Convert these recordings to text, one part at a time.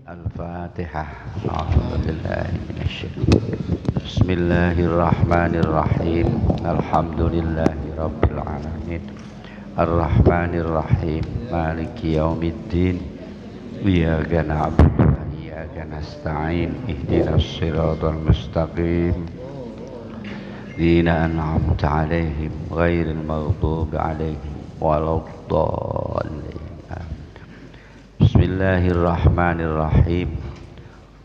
Al-Fatihah. A'udzubillahi minasyaitonir rajim. Bismillahirrahmanirrahim. Alhamdulillahi rabbil alamin. Ar-Rahmanir Rahim. Maliki yaumiddin. Iyyaka na'budu wa iyyaka nasta'in. Ihdinas siratal mustaqim. Dina an'amta 'alaihim ghairil maghdubi 'alaihim waladdallin. Bismillahirrahmanirrahim.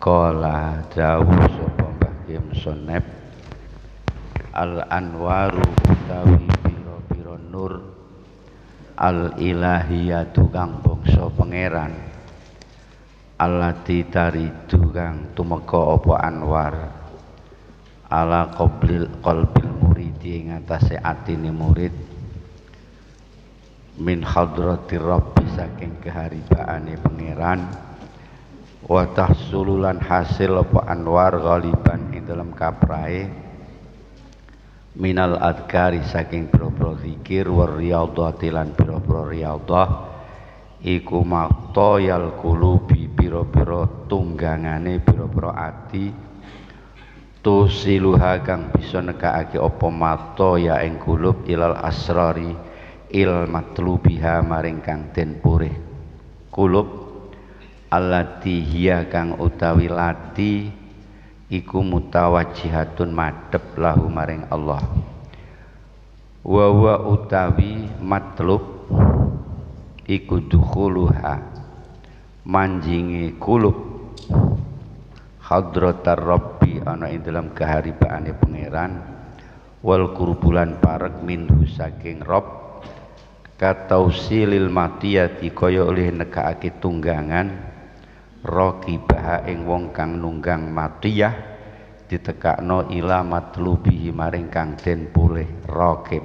Qala dawuh sapa Mbah Kiai Musonep, al anwaru utawi pira-pira nur, al ilahiyatu kang bangsa pangeran, allati taridu kang tumeka apa anwar, ala qalbil muridi ing atase atine murid, min hadratir rabbi saking keharibaane pangeran, wa tahsululan hasil apa anwar ghaliban ing dalam kaprae, minal adkari saking pira-pira zikir, war riyadhati lan pira-pira riyadhah, iku maqtayal qulubi pira-pira tunggangane pira-pira ati, tusiluha kang bisa nekakake apa maqtaya ing qulub ilal asrari il matlubiha maring kang den purih kulub, allati hiya kang utawi lati iku mutawajjihatun madhep lahu maring Allah, wa utawi matlub iku dukhuluha manjingi kulub hadratar rabbi ana ing dalam keharibaane pangeran, wal kurbulan parek minhu saking Rabb, katausilil matiyati kaya oleh nekakake tunggangan, raqibah ing wong kang nunggang matiyah ditekakno ila matlubihi maring kang den pulih raqib,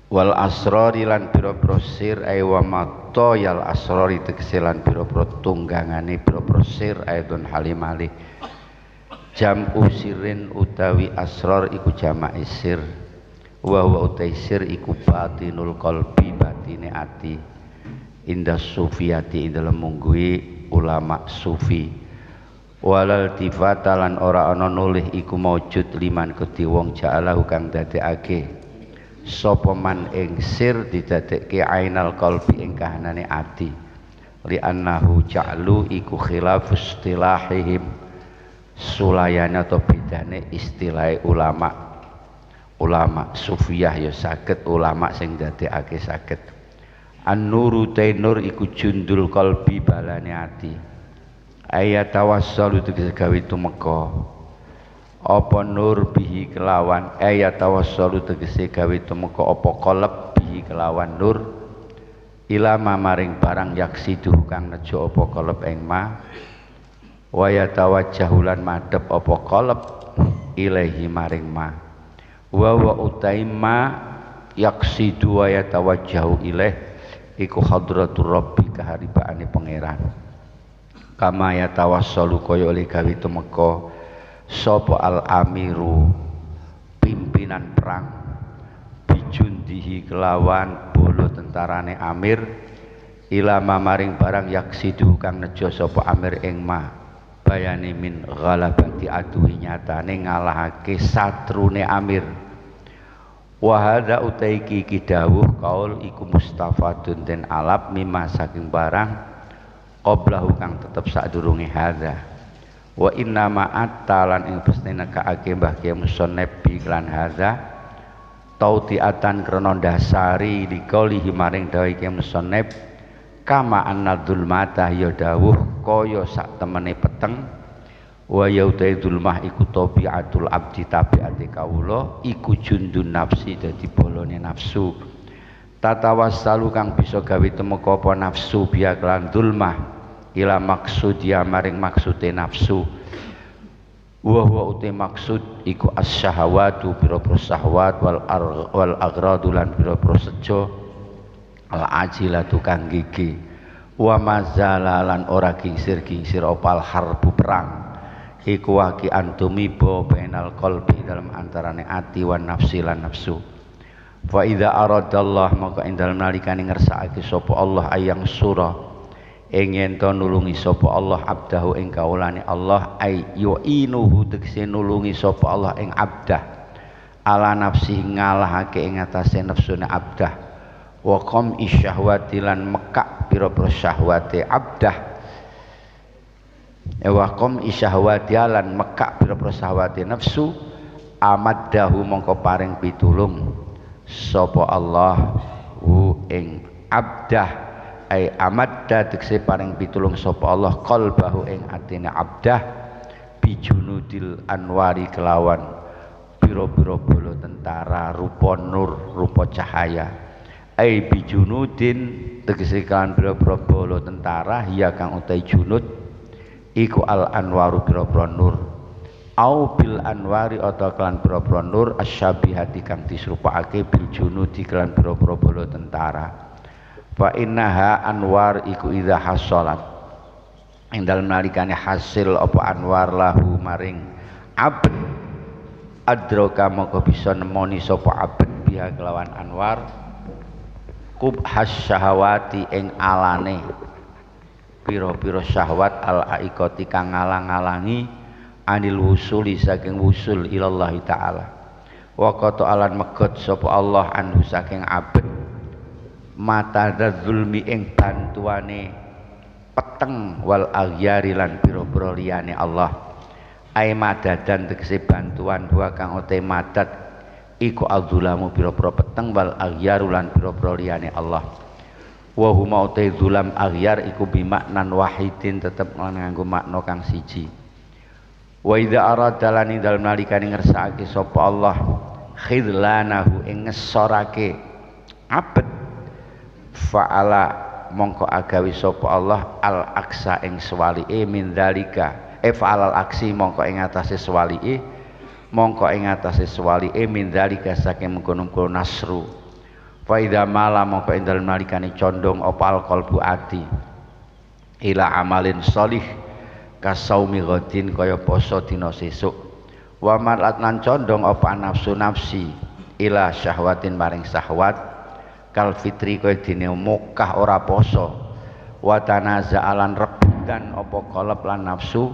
wal asrari lan pira-pira sir ay wa matayal asrari tegese lan pira-pira tunggangane pira-pira sir aidon halimali jam usirin utawi asrar iku jama'i sir, wa utai sir iku batinul qalbi batine ati, indah sufiyati ing dalem mungguhi ulama sufi, walal tifatalan ora ana nulih iku maujud liman kedhi wong ja'alahu kang dadekake sapa man ing sir didadekke ainal qalbi ing kahanane ati, li annahu ja'lu iku khilafus istilahihim sulayana to bedane istilah ulama sufiyah ya saged, ulama sing dadekake saged. An-nuru tainur iku jundul qalbi balane ati, ayat tawassalu tegese gawe tumeka apa nur bihi kelawan, ayat tawassalu tegese gawe tumeka apa qalb bihi kelawan nur, ilama maring barang yaksidu kang nejo apa qalb ing ma, wa yatawajjahulan madhep apa qalb ilaihi maring ma, wa utaima yaksidu wa yatawajjahu ilaih iku hadratur rabbi kaharibaane pangeran, kama yatawassalu kaya oleh gawe tumeka sapa al amiru pimpinan perang, bijundihi kelawan bolo tentarane amir, ilama maring barang yaksidu kang nejo sapa amir ing ma, bayani min ghalabati aduhi nyatane ngalahake satrune amir, wa hadza utaiki kidawuh kaul iku mustafadun den alap mimma saking barang qablahu kang tetep sadurunge hadza, wa inna ma atalan ing pestine kaake Mbah Kiai Musonep lan hadza tautiatan krana dasari dikaulihi maring dawuh Kiai Musonep, kama annadzul mata ya dawuh kaya sak temene peteng, wa yaudaidzul mah iku tabiatul abdi tabiate kawula, iku jundun nafsi dadi bolone nafsu, tatawassalu kang bisa gawe temeka apa nafsu biya kelan dulmah ila maksudia maring maksude nafsu, wa uti maksud iku as-syahawatu pira-pira syahwat wal aghradu lan pira-pira sejo, al ajilatu kang gigi, wa mazalalan ora gingsir-gingsir opal harbu perang, iku waki antumibo bainal qalbi dalam antarane ati wan nafsi lan nafsu, fa idza aradallah maka ing dalem nalikane ngersakake sapa Allah ayang surah ing yen to nulungi sapa Allah abdahu ing kaulane Allah ay yu'inuhu tegese nulungi sapa Allah ing abdah ala nafsi ngalahake ing atase nafsune abdah wa qam isyahwati lan mekak pira-pira syahwate abdah wa qam isyahwati lan mekak pira-pira syahwate nafsu amaddahu mongko paring pitulung sapa Allah hu ing abdah ay amadda tegese paring pitulung sapa Allah qalbahu ing atine abdah bijunudil anwari kelawan pira-pira bala tentara rupa nur rupa cahaya ay bijunudin tegese kan pira-pira bala tentara ya kang utai junud iku al anwaru pira-pira nur au bil anwari atau kelan pira-pira nur asyabihati kang disrupakake bil junudi kelan pira-pira bala tentara fa innaha anwar iku idza hasalat ing dalem nalikane hasil apa anwar lahu maring abd adraka moko bisa nemoni sapa abd biha kelawan anwar kubhas syahawati ing alane pira-pira syahwat al aikati kang ngalang-alangi anil wusuli saking wusul ilallahi taala wa qata alan megot sapa Allah anhu saking abd mata zulmi ing bantuane peteng wal aghyari lan pira-pira liyane Allah ai madadan tegese bantuan wa kang ote madad iku adzulamu pira-pira peteng wal aghyaru lan pira-pira liyane Allah wa huma ote zulam aghyar iku bimaknan wahidin tetep nganggo makna kang siji wa idza arada lan ing dalem nalikane ngersakake sapa Allah khidlanahu ing ngesorake abet fa'ala mongko agawi sapa Allah al aksa ing swalike min dzalika fa'alal aksi mongko ing atase swalike mongko ing atase swalike min dzalika saking mengkono-mengkono nasru fa idza mala mongko ing dalem nalikane condong apa al qalbu ati ila amalin sholih kasaumi ghadin kaya poso dina sesuk wa malat lan condong apa nafsu nafsi ila syahwatin maring syahwat kal fitri kaya dene mokah ora poso wa tanaza'alan rebutan apa qalb lan nafsu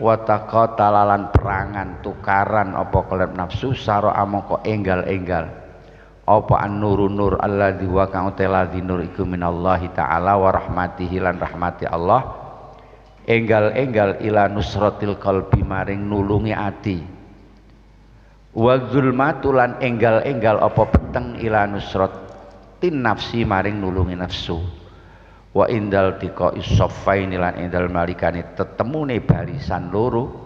wa taqatalalan perangan tukaran apa qalb nafsu sara amangka enggal-enggal apa an-nurun nur alladzi wa kang uteladzi nur iku minallahi ta'ala wa rahmatihi lan rahmati Allah enggal-enggal ila nusratil qalbi maring nulungi ati wa zulmatulan enggal-enggal apa peteng ila nusrat nafsi maring nulungi nafsu wa indal tika isoffaini lan indal malikane tetemune barisan loro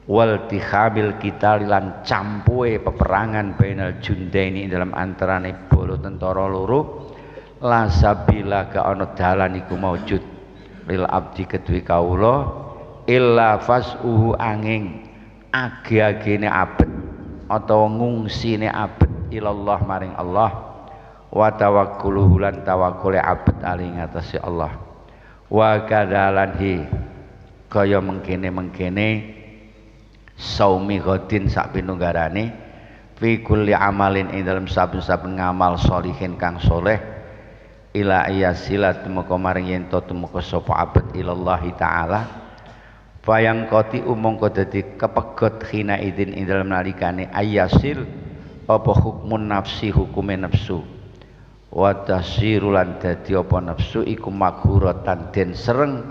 wal tikhamil kita lan campuhe peperangan bainal jundaini dalam antarane bolo tentara loro la sabila ka ana dalan iku maujud lil abdi kedue kawula illa fasuhu angin age-agene abet atau ngungsine abet ilallah maring Allah wa tawakkuluhu lan tawakkule abet ali ngatasi Allah wa kadalan hi kaya mengkene saumi ghadin sak pinunggarane fi kulli amalin ing dalem saben-saben ngamal sholihin kang soleh ila ayasilat moko maring yen to temeka sapa abet ilallahi taala bayang koti umangka dadi kepegot khina idin ing dalem nalikane ayasil apa hukmun nafsi hukume nafsu wa tasirulan dadi apa nafsu iku maghuratan den sereng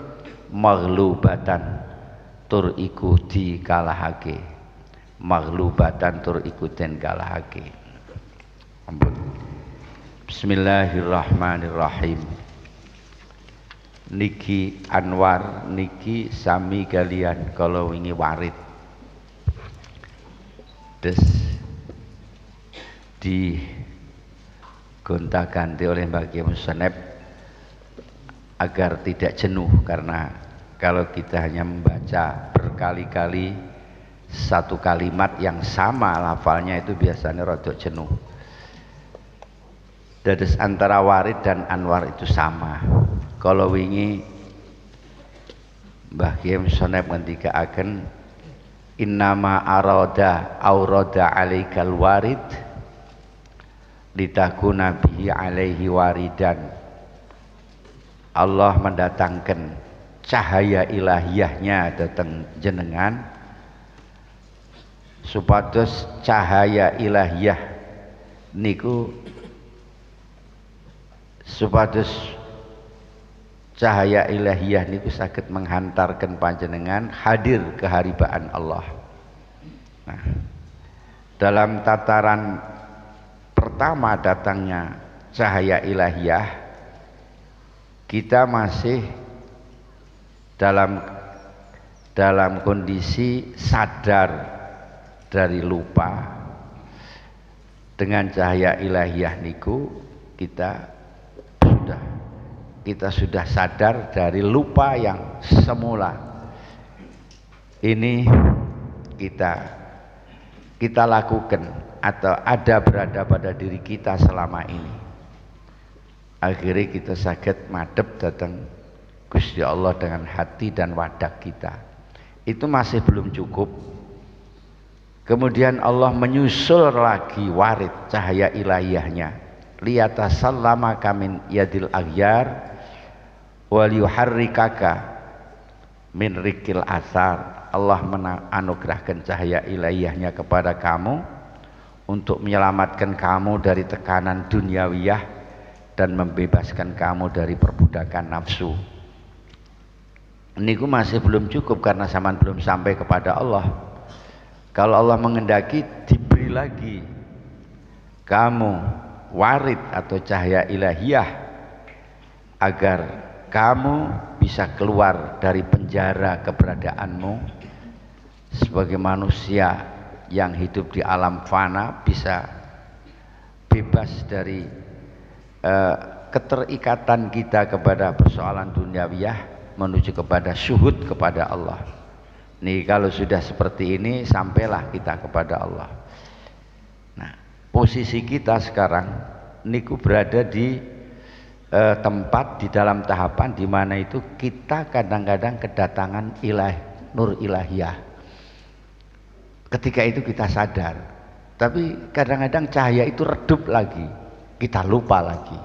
maghlubatan tur iku dikalahake maghlubatan tur iku den kalahake ampun bismillahirrahmanirrahim niki anwar niki sami kalian kalau wingi warid des di gonta-ganti oleh Mbak Kiai Musonep agar tidak jenuh karena kalau kita hanya membaca berkali-kali satu kalimat yang sama lafalnya itu biasanya rodok jenuh. Dados antara warid dan anwar itu sama. Kalau wingi Mbah Kiai Musonep ngendikaaken innama arada aurada alaikal warid litakuna bihi alaihi waridan Allah mendatangkan cahaya ilahiyahnya datang jenengan supados cahaya ilahiyah niku supados cahaya ilahiyah niku saged menghantarkan panjenengan hadir keharibaan Allah. Nah, dalam tataran pertama datangnya cahaya ilahiyah, kita masih dalam kondisi sadar dari lupa. Dengan cahaya ilahiyah niku kita sudah sadar dari lupa yang semula ini kita lakukan atau ada berada pada diri kita selama ini. Akhirnya kita saged madhep datang Gusti Allah dengan hati dan wadah kita. Itu masih belum cukup. Kemudian Allah menyusul lagi warid cahaya ilahiyahnya, liyatasallama min yadil aghyar wal yuharrikaka min rikil asar. Allah menganugerahkan cahaya ilahiyahnya kepada kamu untuk menyelamatkan kamu dari tekanan duniawiyah dan membebaskan kamu dari perbudakan nafsu. Niku masih belum cukup karena zaman belum sampai kepada Allah. Kalau Allah mengendaki diberi lagi kamu warid atau cahaya ilahiyah agar kamu bisa keluar dari penjara keberadaanmu sebagai manusia yang hidup di alam fana, bisa bebas dari keterikatan kita kepada persoalan duniawiyah menuju kepada syuhud kepada Allah. Nih kalau sudah seperti ini sampailah kita kepada Allah. Nah, posisi kita sekarang niku berada di tempat di dalam tahapan di mana itu kita kadang-kadang kedatangan nur ilahiyah. Ketika itu kita sadar, tapi kadang-kadang cahaya itu redup lagi, kita lupa lagi,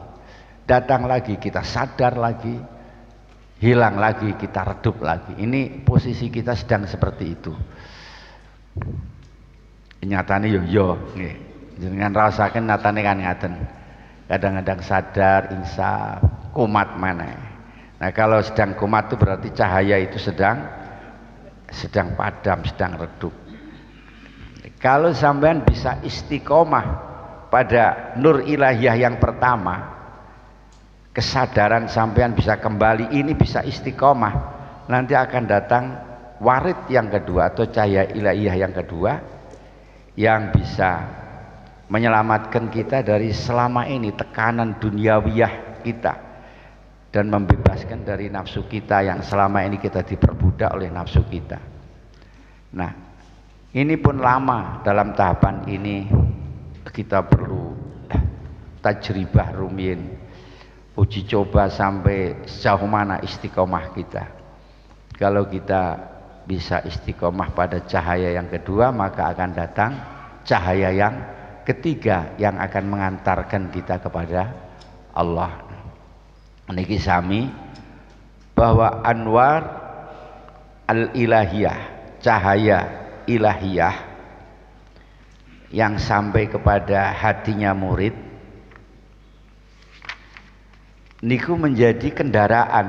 datang lagi kita sadar lagi, hilang lagi kita redup lagi. Ini posisi kita sedang seperti itu. Nyatane yo nggih. Jenengan rasaken nyatane kan ngaten. Kadang-kadang sadar, insaf, kumat mana. Nah kalau sedang kumat itu berarti cahaya itu sedang padam, sedang redup. Kalau sampean bisa istiqomah pada nur ilahiyah yang pertama, kesadaran sampean bisa kembali, ini bisa istiqomah, nanti akan datang warid yang kedua atau cahaya ilahiyah yang kedua yang bisa menyelamatkan kita dari selama ini tekanan duniawiyah kita dan membebaskan dari nafsu kita yang selama ini kita diperbudak oleh nafsu kita. Nah, ini pun lama. Dalam tahapan ini kita perlu tajribah rumiyin, uji coba sampai sejauh mana istiqomah kita. Kalau kita bisa istiqomah pada cahaya yang kedua, maka akan datang cahaya yang ketiga yang akan mengantarkan kita kepada Allah. Niki sami bahwa anwar al-ilahiyah, cahaya ilahiyah yang sampai kepada hatinya murid niku menjadi kendaraan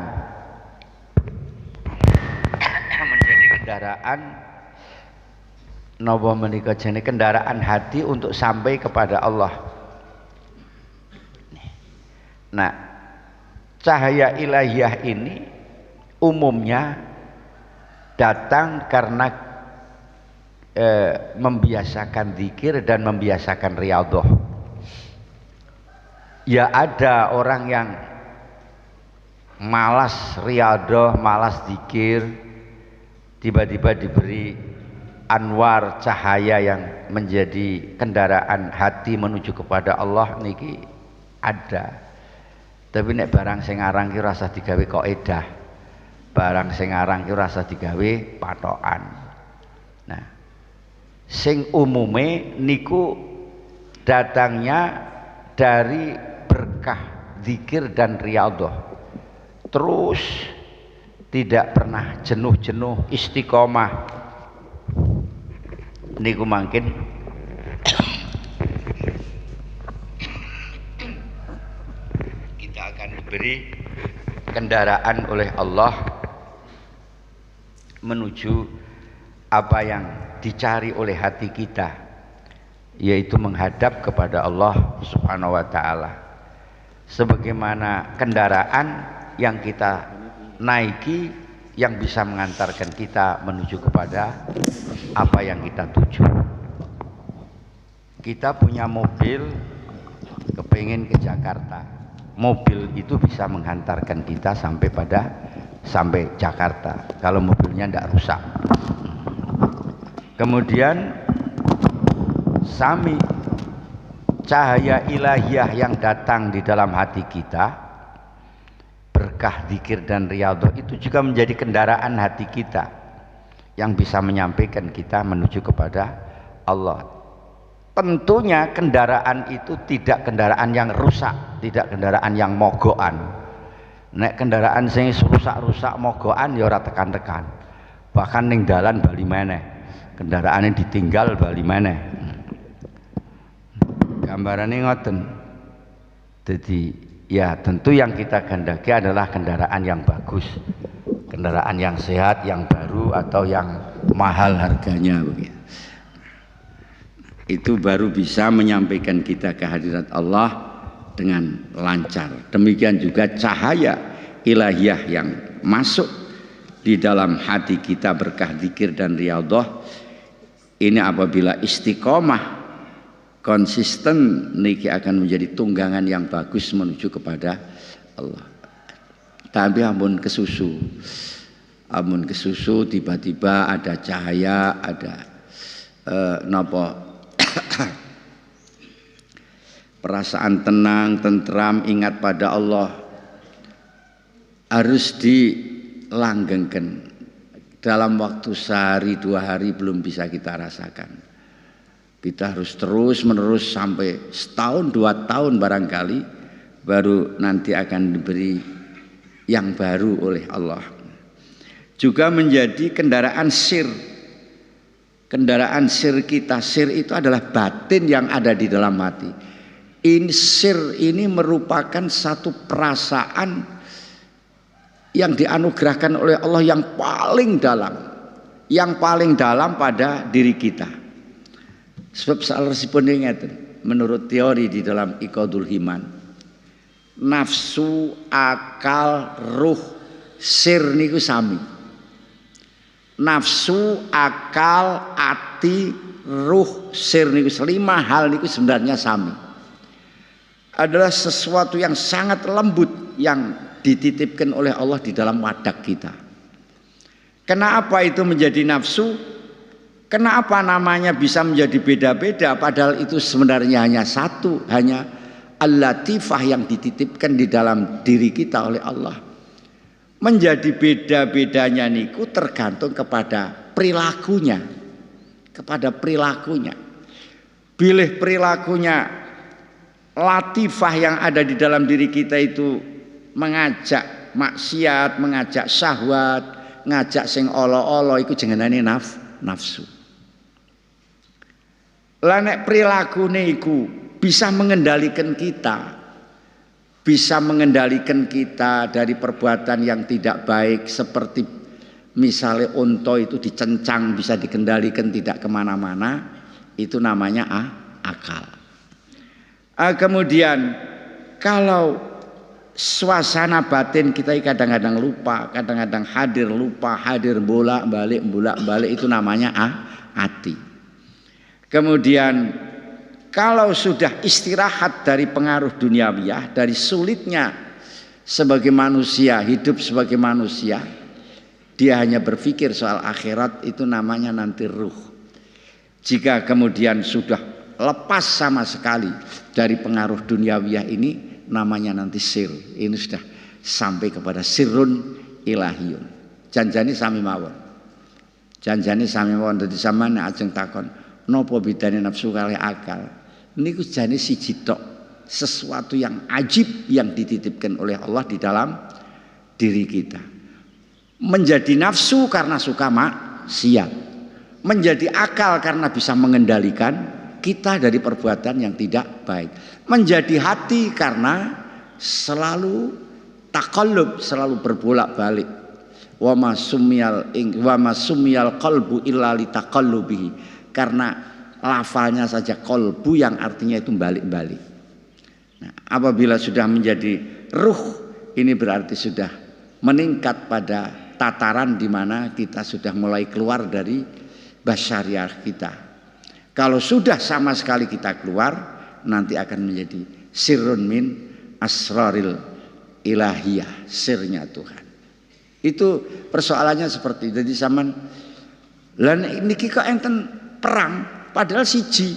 napa menika jenenge kendaraan hati untuk sampai kepada Allah. Nah, cahaya ilahiyah ini umumnya datang karena membiasakan zikir dan membiasakan riyadhah. Ya ada orang yang malas riyadhah, malas zikir, tiba-tiba diberi anwar cahaya yang menjadi kendaraan hati menuju kepada Allah niki ada. Tapi nek barang sing aran ki rasa digawe kaidah. Barang sing aran ki rasa digawe patokan. Nah, sing umume niku datangnya dari berkah zikir dan riyadhah. terus tidak pernah jenuh-jenuh, istiqomah. Niku mungkin kita akan diberi kendaraan oleh Allah menuju apa yang dicari oleh hati kita, yaitu menghadap kepada Allah Subhanahu wa taala. Sebagaimana kendaraan yang kita naiki yang bisa mengantarkan kita menuju kepada apa yang kita tuju. Kita punya mobil, kepingin ke Jakarta, mobil itu bisa menghantarkan kita sampai Jakarta kalau mobilnya tidak rusak. Kemudian sami cahaya ilahiyah yang datang di dalam hati kita, berkah dzikir dan riyadhah itu juga menjadi kendaraan hati kita yang bisa menyampaikan kita menuju kepada Allah. Tentunya kendaraan itu tidak kendaraan yang rusak, tidak kendaraan yang mogokan. Nek kendaraan sing rusak-rusak mogokan ya ora tekan-tekan. Bahkan ning dalan bali meneh. Kendaraane ditinggal bali meneh. Gambarane ngoten. Jadi ya tentu yang kita kehendaki adalah kendaraan yang bagus, kendaraan yang sehat, yang baru atau yang mahal harganya begitu. Itu baru bisa menyampaikan kita ke hadirat Allah dengan lancar. Demikian juga cahaya ilahiyah yang masuk di dalam hati kita berkah dzikir dan riyadhah ini apabila istiqomah konsisten niki akan menjadi tunggangan yang bagus menuju kepada Allah. Tapi ampun kesusu tiba-tiba ada cahaya, ada perasaan tenang, tentram, ingat pada Allah harus dilanggengkan. Dalam waktu sehari 2 hari belum bisa kita rasakan. Kita harus terus menerus sampai setahun 2 tahun barangkali baru nanti akan diberi yang baru oleh Allah. Juga menjadi kendaraan sir. Kendaraan sir kita. Sir itu adalah batin yang ada di dalam hati. Sir ini merupakan satu perasaan yang dianugerahkan oleh Allah yang paling dalam pada diri kita. Sebab salesipun ngeten menurut teori di dalam Iqadul Himan, nafsu, akal, ruh, sir niku sami. Nafsu, akal, ati, ruh, sir niku 5 hal niku sebenarnya sami. Adalah sesuatu yang sangat lembut yang dititipkan oleh Allah di dalam wadak kita. Kenapa itu menjadi nafsu? Kenapa namanya bisa menjadi beda-beda padahal itu sebenarnya hanya satu, hanya Al-Latifah yang dititipkan di dalam diri kita oleh Allah. Menjadi beda-bedanya niku tergantung kepada perilakunya. Bilih perilakunya latifah yang ada di dalam diri kita itu mengajak maksiat, mengajak syahwat, ngajak sing olo-olo iku jenengane nafsu. Lah nek prilakune iku bisa mengendalikan kita dari perbuatan yang tidak baik, seperti misalnya unta itu dicencang bisa dikendalikan tidak kemana-mana, itu namanya akal. Kemudian kalau suasana batin kita kadang-kadang lupa, kadang-kadang hadir lupa, hadir bolak-balik itu namanya hati. Kemudian kalau sudah istirahat dari pengaruh duniawiyah, dari sulitnya sebagai manusia, hidup sebagai manusia, dia hanya berpikir soal akhirat, itu namanya nanti ruh. Jika kemudian sudah lepas sama sekali dari pengaruh duniawiyah ini, namanya nanti sir. Ini sudah sampai kepada sirrun ilahiyun. Janjane sami mawon. Dadi sampeyan ajeng takon, napa bedane nafsu kali akal? Niku jane siji tok, sesuatu yang ajib yang dititipkan oleh Allah di dalam diri kita. Menjadi nafsu karena suka maksiat, menjadi akal karena bisa mengendalikan kita dari perbuatan yang tidak baik, menjadi hati karena selalu taqallub, selalu berbolak-balik. Wa ma sumiyal qalbu illa litaqallubihi, karena lafalnya saja qalbu yang artinya itu balik-balik. Nah, apabila sudah menjadi ruh, ini berarti sudah meningkat pada tataran di mana kita sudah mulai keluar dari basyariah kita. Kalau sudah sama sekali kita keluar, nanti akan menjadi sirrun min asraril ilahiyah, sirnya Tuhan. Itu persoalannya seperti itu. Jadi zaman lan niki kok enten perang, padahal siji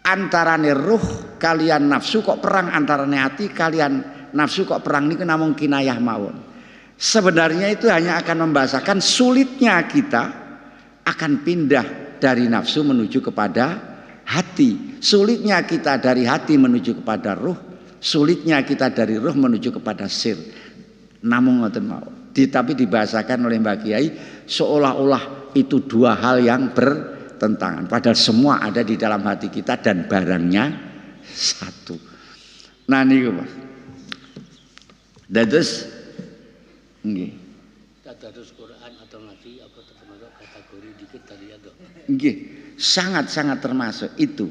antarane ruh kalian nafsu kok perang, antarane hati kalian nafsu kok perang, niku namung kinayah mawon. Sebenarnya itu hanya akan membahasakan sulitnya kita akan pindah dari nafsu menuju kepada hati, sulitnya kita dari hati menuju kepada ruh, sulitnya kita dari ruh menuju kepada sir. Namun ngoten mawon. Tapi dibahasakan oleh Mbak Kiai seolah-olah itu dua hal yang bertentangan, padahal semua ada di dalam hati kita dan barangnya satu. Nah niku Mas. Dados nggih. Tadarus Quran atau ngaji apa termasuk kategori dikir tadi ya, Dok? Nggih, sangat-sangat termasuk itu.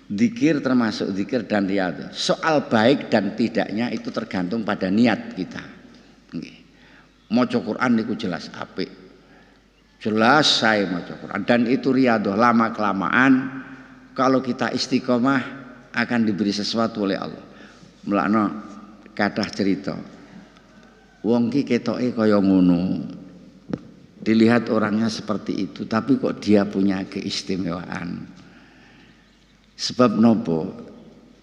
Zikir termasuk zikir dan riyadhah. Soal baik dan tidaknya itu tergantung pada niat kita. Nggih. Maca Quran niku jelas apik. Jelas saya maca Quran dan itu riyadhah, lama kelamaan kalau kita istiqomah akan diberi sesuatu oleh Allah. Mulakno kathah cerita. Wong ki ketoke kaya ngono. Dilihat orangnya seperti itu, tapi kok dia punya keistimewaan. Sebab nopo?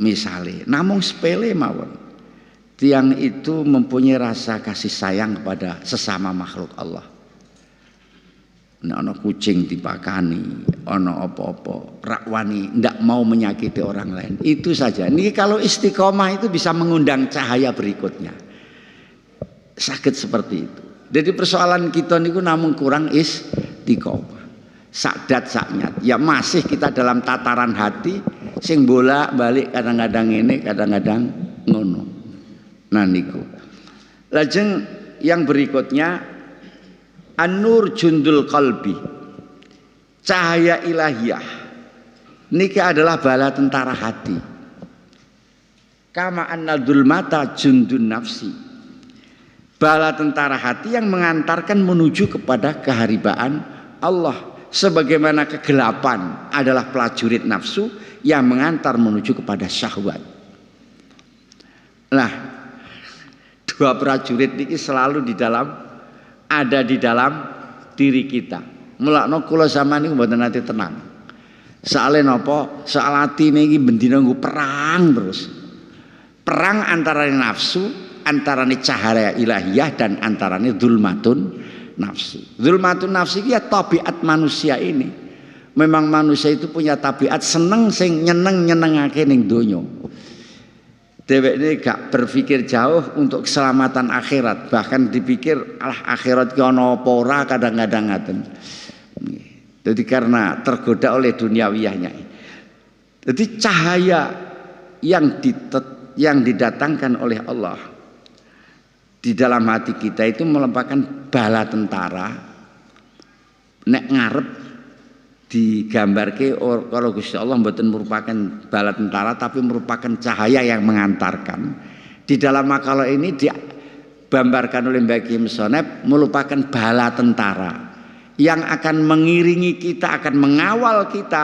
Misale, namung sepele mawon. Tiang itu mempunyai rasa kasih sayang kepada sesama makhluk Allah. Nek ana kucing dipakani, ana apa-apa, rakwani ndak mau menyakiti orang lain. Itu saja. Ini kalau istiqomah itu bisa mengundang cahaya berikutnya. Sakit seperti itu. Jadi persoalan kita niku namun kurang istiqomah. Sakdat saknyat. Ya masih kita dalam tataran hati sing bolak-balik kadang-kadang ini, kadang-kadang ngono. Nah niku. Lajeng yang berikutnya an-nur jundul qalbi. Cahaya ilahiyah. Niki adalah bala tentara hati. Kama annal mata jundun nafsi. Bala tentara hati yang mengantarkan menuju kepada keharibaan Allah. Sebagaimana kegelapan adalah prajurit nafsu yang mengantar menuju kepada syahwat. Nah, dua prajurit ini selalu ada di dalam diri kita. Mulakno kula sampeyan niku mboten nate tenang. Soale napa? Soal atine iki bendina nggo perang terus. Perang antara nafsu, antarane cahaya ilahiyah dan antarane zulmatun nafsi. Zulmatun nafsi ya tabiat manusia ini. Memang manusia itu punya tabiat seneng sing nyenengake ning donya. Dheweke gak berpikir jauh untuk keselamatan akhirat, bahkan dipikir alah akhirat ki ana apa ora kadang-kadang ngaten. Jadi karena tergoda oleh duniawiyahnya. Jadi cahaya yang didatangkan oleh Allah di dalam hati kita itu merupakan bala tentara. Nek ngarep digambarke kalau Gusti Allah mboten merupakan bala tentara tapi merupakan cahaya yang mengantarkan. Di dalam makalah ini digambarkan oleh Mbak Kim Sonep merupakan bala tentara yang akan mengiringi kita, akan mengawal kita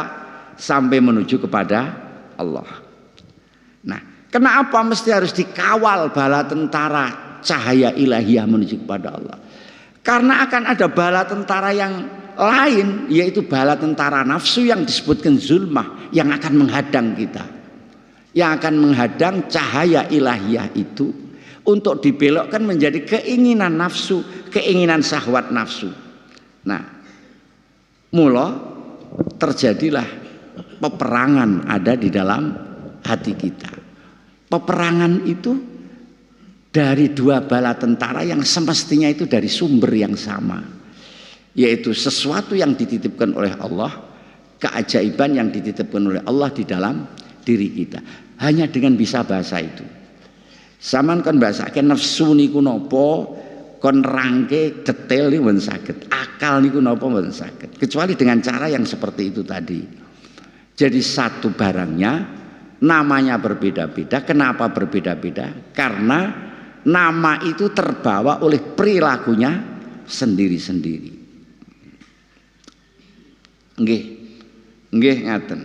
sampai menuju kepada Allah. Nah, kenapa mesti harus dikawal bala tentara cahaya ilahiyah menuju kepada Allah? Karena akan ada bala tentara yang lain, yaitu bala tentara nafsu yang disebutkan zulmah, yang akan menghadang kita, yang akan menghadang cahaya ilahiyah itu untuk dibelokkan menjadi keinginan nafsu, keinginan syahwat nafsu. Nah, mula terjadilah peperangan ada di dalam hati kita. Peperangan itu dari dua bala tentara yang semestinya itu dari sumber yang sama, yaitu sesuatu yang dititipkan oleh Allah, keajaiban yang dititipkan oleh Allah di dalam diri kita. Hanya dengan bisa bahasa itu. Saman kon bahasake nafsu niku napa, kon rangke detail niku mboten saged. Akal niku napa mboten saged. Kecuali dengan cara yang seperti itu tadi. Jadi satu barangnya namanya berbeda-beda. Kenapa berbeda-beda? Karena nama itu terbawa oleh perilakunya sendiri-sendiri. Nggih. Nggih ngaten.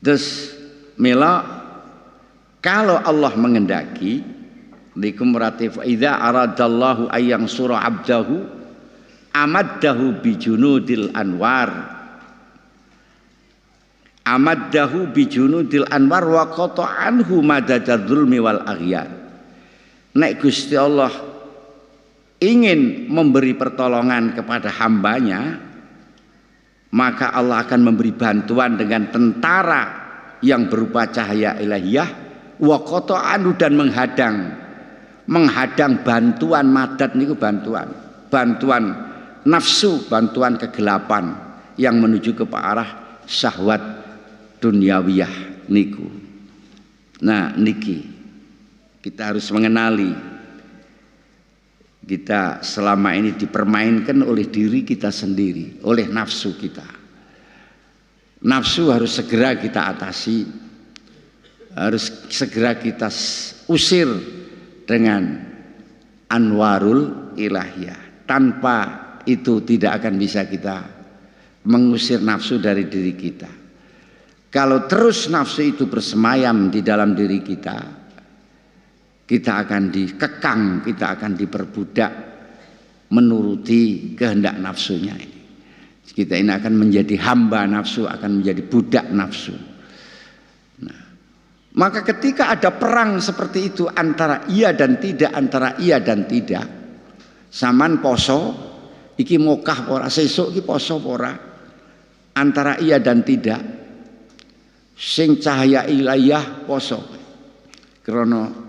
Terus mila kalau Allah mengendaki niku berarti idza aradallahu ayyang sura abdahu amaddahu bijunudil anwar wa qata'anhu madadadzulmi wal aghyar. Nek Gusti Allah ingin memberi pertolongan kepada hambanya, maka Allah akan memberi bantuan dengan tentara yang berupa cahaya ilahiyah, wa qata'anhu, dan menghadang bantuan madad niku bantuan nafsu, bantuan kegelapan yang menuju ke arah syahwat dunyawiyah niku. Nah niki kita harus mengenali kita selama ini dipermainkan oleh diri kita sendiri, oleh nafsu kita. Nafsu harus segera kita atasi, harus segera kita usir dengan anwarul ilahiyah. Tanpa itu tidak akan bisa kita mengusir nafsu dari diri kita. Kalau terus nafsu itu bersemayam di dalam diri kita, kita akan dikekang, kita akan diperbudak menuruti kehendak nafsunya ini. Kita ini akan menjadi hamba nafsu, akan menjadi budak nafsu. Nah, maka ketika ada perang seperti itu antara iya dan tidak, antara iya dan tidak, saman poso, iki mokah ora, sesuk iki poso ora, antara iya dan tidak, sing cahaya ilahiyah poso, krana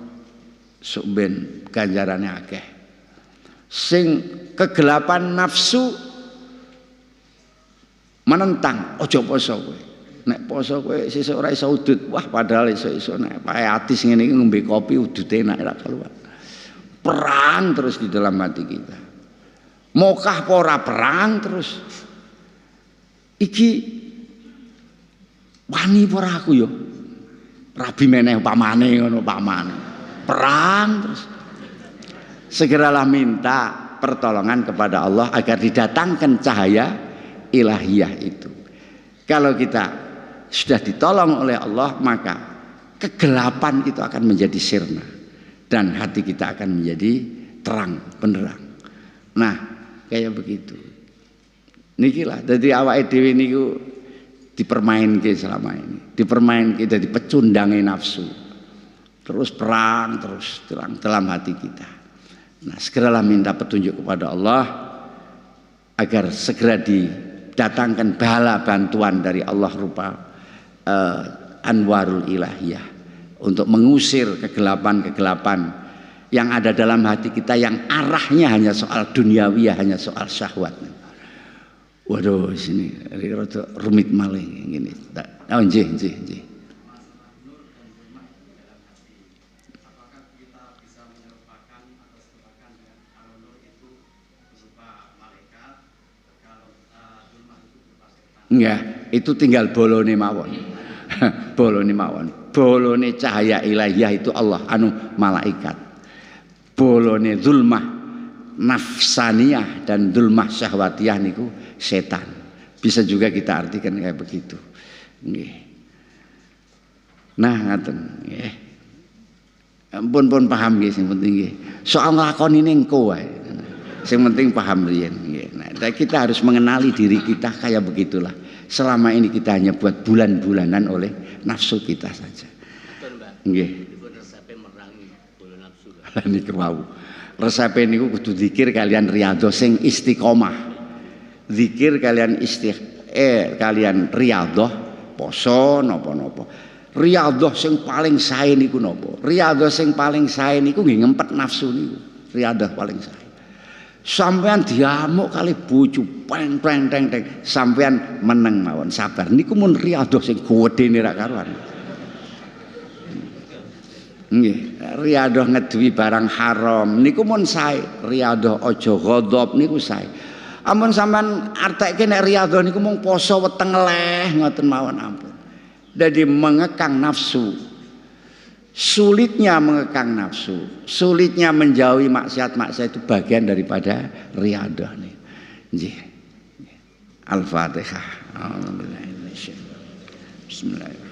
sumben ganjarane akeh. Sing kegelapan nafsu menentang, ojo poso kowe. Nek poso kowe sesuk ora iso udut. Wah padahal iso-iso nek pae atis ngene iki ngombe kopi udut enak ora keluar. Perang terus di dalam hati kita. Mokah apa ora perang terus. Iki wani ora aku yo. Rabi meneh pamane ngono pamane. Perang terus. Segeralah minta pertolongan kepada Allah agar didatangkan cahaya ilahiyah itu. Kalau kita sudah ditolong oleh Allah, maka kegelapan itu akan menjadi sirna dan hati kita akan menjadi terang benderang. Nah, kayak begitu. Niki lah, jadi awake dhewe niku dipermainke selama ini, dipermainke jadi pecundange nafsu. Terus perang terus terang dalam hati kita. Nah, segeralah minta petunjuk kepada Allah agar segera didatangkan bala bantuan dari Allah rupa anwarul ilahiyah untuk mengusir kegelapan-kegelapan yang ada dalam hati kita yang arahnya hanya soal duniawiyah, hanya soal syahwat. Waduh, sini rada rumit maling ngene. Oh nggih. Enggak, itu tinggal bolone mawon. Bolone mawon. Bolone cahaya ilahiyah itu Allah anu malaikat. Bolone zulmah nafsaniyah dan zulmah syahwatiyah niku setan. Bisa juga kita artikan kayak begitu. Nggih. Nah, ngaten nggih. Ampun paham nggih sing penting nggih. Soal nglakoni engko wae. Sing penting paham riyen nggih. Nah, kita harus mengenali diri kita kayak begitulah. Selama ini kita hanya buat bulan-bulanan oleh nafsu kita saja. Betul, Mbak. Nggih. Dipun resepe merangi bola nafsu. Lah niku wau. Resepe niku kudu zikir kalian riyadhah sing istiqomah. Zikir kalian kalian riyadhah, poso napa-napa. Riyadhah sing paling sae niku napa? Riyadhah sing paling sae niku nggih ngempet nafsu niku. Riyadhah paling sae. Sampean diamuk kali bojo peng teng sampean meneng mawon sabar niku mun riyadhah sing gedene ra karuan. Nggih, riyadhah ngeduwi barang haram niku mun sae, riyadhah aja ghadab niku sae. Amun sampean artekke nek riyadhah niku mung poso weteng leh ngoten mawon ampun. Jadi mengekang nafsu. Sulitnya mengekang nafsu, sulitnya menjauhi maksiat-maksiat itu bagian daripada riyadhah nih. Nggih. Al-Fatihah. Bismillahirrahmanirrahim.